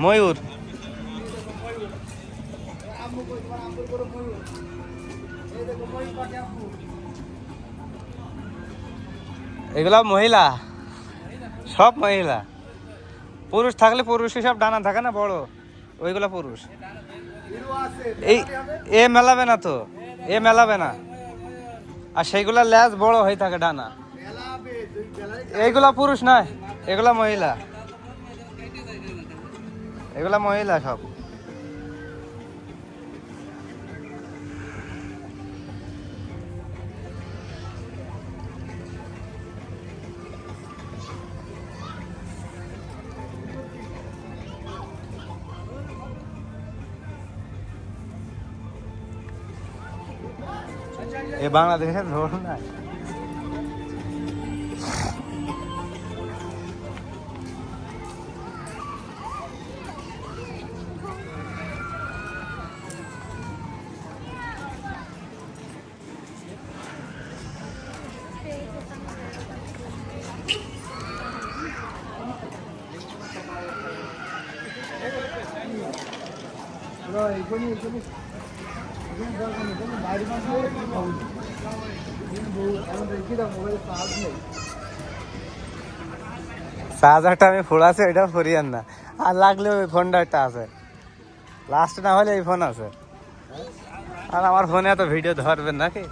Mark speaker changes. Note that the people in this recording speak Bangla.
Speaker 1: ময়ূর। এগুলা মহিলা, সব মহিলা। পুরুষ থাকলে পুরুষ হিসাব ডানা থাকে না বড়, ওইগুলা পুরুষ। এই এ মেলাবে না তো, এ মেলাবে না। আর সেইগুলা লেজ বড় হয়ে থাকে ডানা। এইগুলা পুরুষ নয়, এগুলা মহিলা, এগুলা মহিলা সব। এ বাংলাদেশের ধরুন না। চার্জারটা আমি ফোড়াছি, ওইটা ফরিয়ান না। আর লাগলে ওই ফোনটা একটা আছে, লাস্ট না হলে এই ফোন আছে। আর আমার ফোনে এত ভিডিও ধরবেন নাকি?